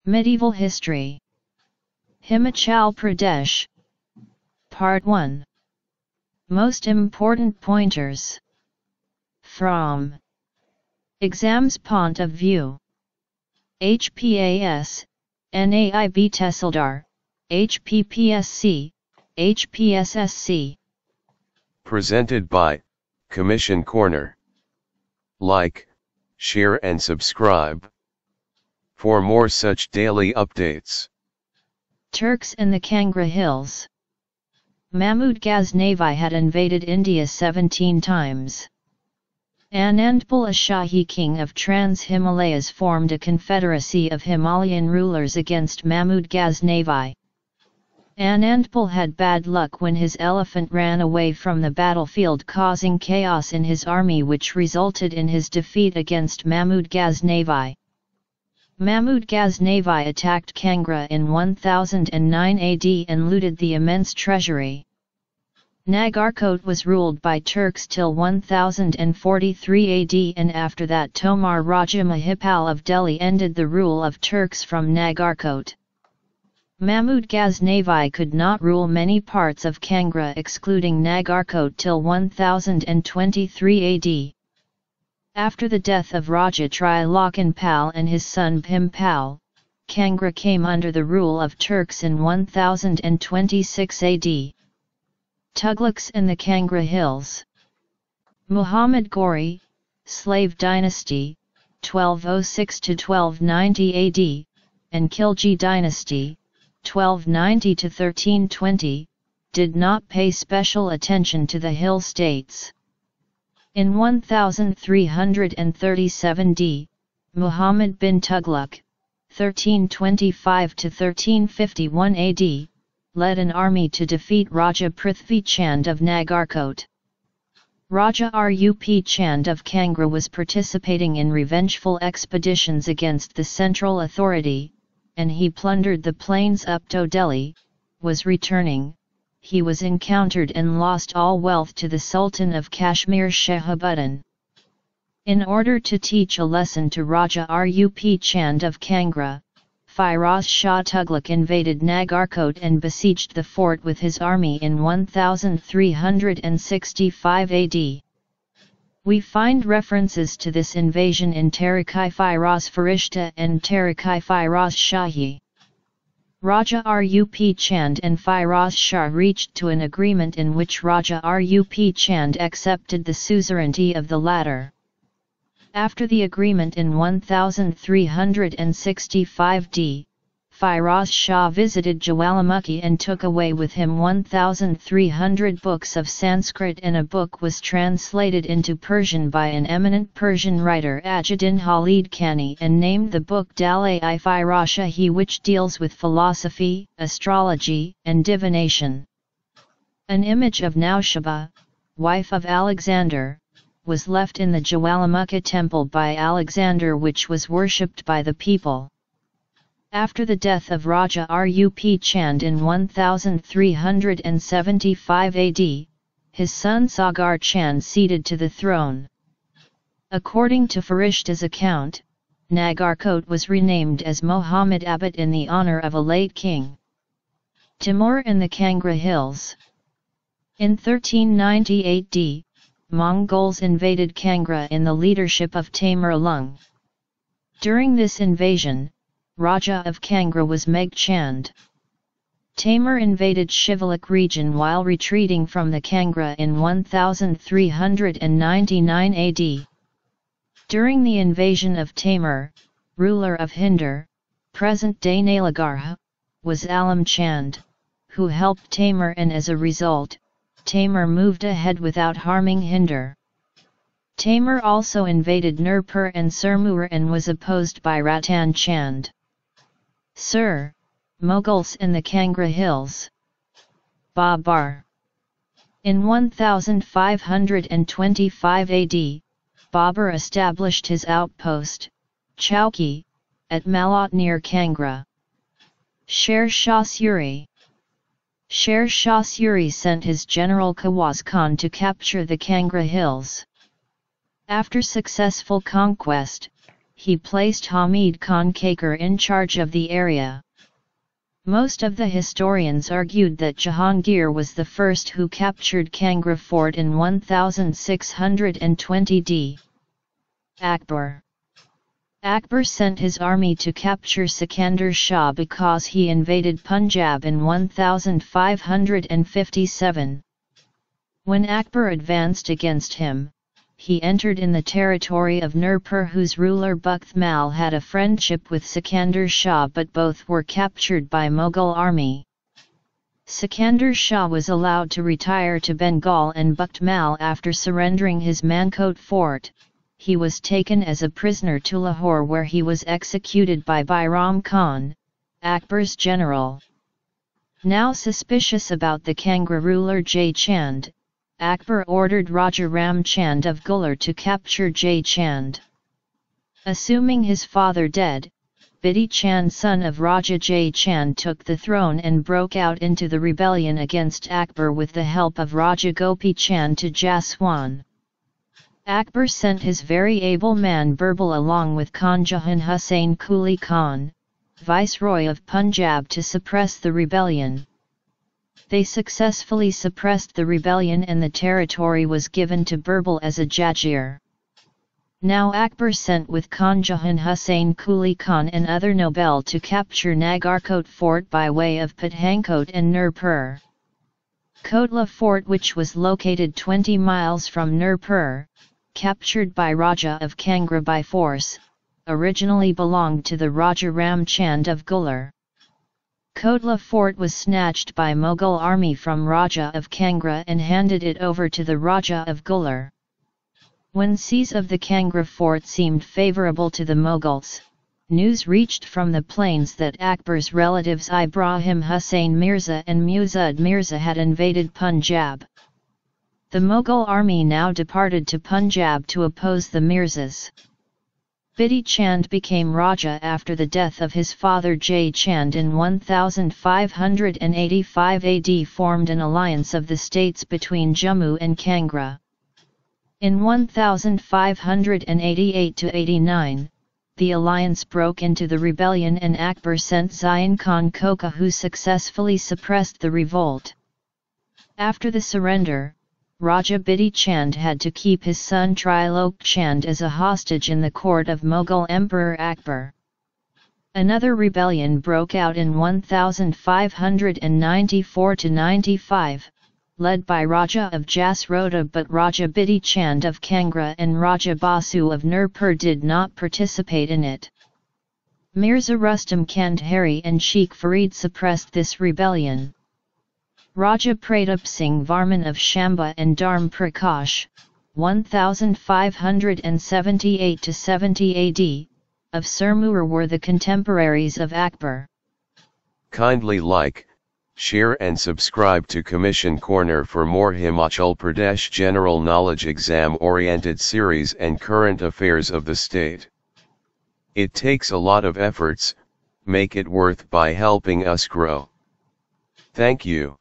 Medieval History. Himachal Pradesh. Part 1. Most important pointers. From Exams Point of View. HPAS, NAIB TEHSILDAR, HPPSC, HPSSC. Presented by Commission Corner. Like, share and subscribe for more such daily updates. Turks in the Kangra Hills. Mahmud Ghaznavi had invaded India 17 times. Anandpul, a Shahi king of Trans-Himalayas, formed a confederacy of Himalayan rulers against Mahmud Ghaznavi. Anandpul had bad luck when his elephant ran away from the battlefield, causing chaos in his army, which resulted in his defeat against Mahmud Ghaznavi. Mahmud Ghaznavi attacked Kangra in 1009 AD and looted the immense treasury. Nagarkot was ruled by Turks till 1043 AD, and after that Tomar Raja Mahipal of Delhi ended the rule of Turks from Nagarkot. Mahmud Ghaznavi could not rule many parts of Kangra excluding Nagarkot till 1023 AD. After the death of Raja Trilokan Pal and his son Bhim Pal, Kangra came under the rule of Turks in 1026 AD. Tughlaqs in the Kangra Hills. Muhammad Ghori, Slave Dynasty, 1206 to 1290 AD, and Khilji Dynasty, 1290 to 1320, did not pay special attention to the hill states. In 1337 d, Muhammad bin Tughlaq, 1325 to 1351 AD, led an army to defeat Raja Prithvi Chand of Nagarkot. Raja Rup Chand of Kangra was participating in revengeful expeditions against the central authority, and he plundered the plains up to Delhi. Was returning, he was encountered and lost all wealth to the Sultan of Kashmir Shahabuddin. In order to teach a lesson to Raja Rup Chand of Kangra, Firoz Shah Tughlaq invaded Nagarkot and besieged the fort with his army in 1365 AD. We find references to this invasion in Tarikh-i-Firoz Farishta and Tarikh-i-Firoz Shahi. Raja Rup Chand and Firoz Shah reached to an agreement in which Raja Rup Chand accepted the suzerainty of the latter. After the agreement in 1365 d, Firoz Shah visited Jwalamukhi and took away with him 1,300 books of Sanskrit, and a book was translated into Persian by an eminent Persian writer Ajuddin Khalid Khani and named the book Dal-i-Firashahi, which deals with philosophy, astrology, and divination. An image of Naushaba, wife of Alexander, was left in the Jwalamukhi temple by Alexander, which was worshipped by the people. After the death of Raja Rup Chand in 1375 AD, his son Sagar Chand ceded to the throne. According to Farishta's account, Nagarkot was renamed as Mohammadabad in the honor of a late king. Timur in the Kangra Hills. In 1398 d, Mongols invaded Kangra in the leadership of Taimur Lung. During this invasion, Raja of Kangra was Meg Chand. Taimur invaded Shivalik region while retreating from the Kangra in 1399 AD. During the invasion of Taimur, ruler of Hindar, present-day Nalagarh, was Alam Chand, who helped Taimur, and as a result, Taimur moved ahead without harming Hindar. Taimur also invaded Nurpur and Surmur and was opposed by Ratan Chand. Sir, Mughals in the Kangra Hills. Babar. In 1525 AD, Babur established his outpost, Chowki, at Malot near Kangra. Sher Shah Suri. Sher Shah Suri sent his general Khawaz Khan to capture the Kangra Hills. After successful conquest, he placed Hamid Khan Kakar in charge of the area. Most of the historians argued that Jahangir was the first who captured Kangra fort in 1620 d. Akbar sent his army to capture Sikandar Shah because he invaded Punjab in 1557. When Akbar advanced against him, he entered in the territory of Nurpur, whose ruler Bakht Mal had a friendship with Sikandar Shah, but both were captured by Mughal army. Sikandar Shah was allowed to retire to Bengal, and Bakht Mal, after surrendering his Mankot fort, he was taken as a prisoner to Lahore, where he was executed by Bairam Khan, Akbar's general. Now suspicious about the Kangra ruler Jai Chand, Akbar ordered Raja Ram Chand of Gular to capture Jai Chand. Assuming his father dead, Bidhi Chand, son of Raja Jai Chand, took the throne and broke out into the rebellion against Akbar with the help of Raja Gopi Chand to Jaswan. Akbar sent his very able man Birbal along with Khan Jahan Hussain Quli Khan, viceroy of Punjab, to suppress the rebellion. They successfully suppressed the rebellion and the territory was given to Birbal as a Jagir. Now Akbar sent with Khan Jahan Hussain Quli Khan and other noble to capture Nagarkot fort by way of Pathankot and Nurpur. Kotla fort, which was located 20 miles from Nurpur, captured by Raja of Kangra by force, originally belonged to the Raja Ram Chand of Gular. Kotla fort was snatched by Mughal army from Raja of Kangra and handed it over to the Raja of Gular. When siege of the Kangra fort seemed favourable to the Mughals, news reached from the plains that Akbar's relatives Ibrahim Hussain Mirza and Muzud Mirza had invaded Punjab. The Mughal army now departed to Punjab to oppose the Mirzas. Bidhi Chand became Raja after the death of his father Jai Chand in 1585 AD, formed an alliance of the states between Jammu and Kangra. In 1588–89, the alliance broke into the rebellion and Akbar sent Zayan Khan Koka, who successfully suppressed the revolt. After the surrender, Raja Bidhi Chand had to keep his son Trilok Chand as a hostage in the court of Mughal Emperor Akbar. Another rebellion broke out in 1594–95, led by Raja of Jasrota, but Raja Bidhi Chand of Kangra and Raja Basu of Nurpur did not participate in it. Mirza Rustam Kandhari and Sheikh Farid suppressed this rebellion. Raja Pratap Singh Varman of Shamba and Dharm Prakash, 1578–70 AD, of Sirmur were the contemporaries of Akbar. Kindly like, share and subscribe to Commission Corner for more Himachal Pradesh General Knowledge exam-oriented series and current affairs of the state. It takes a lot of efforts, make it worth by helping us grow. Thank you.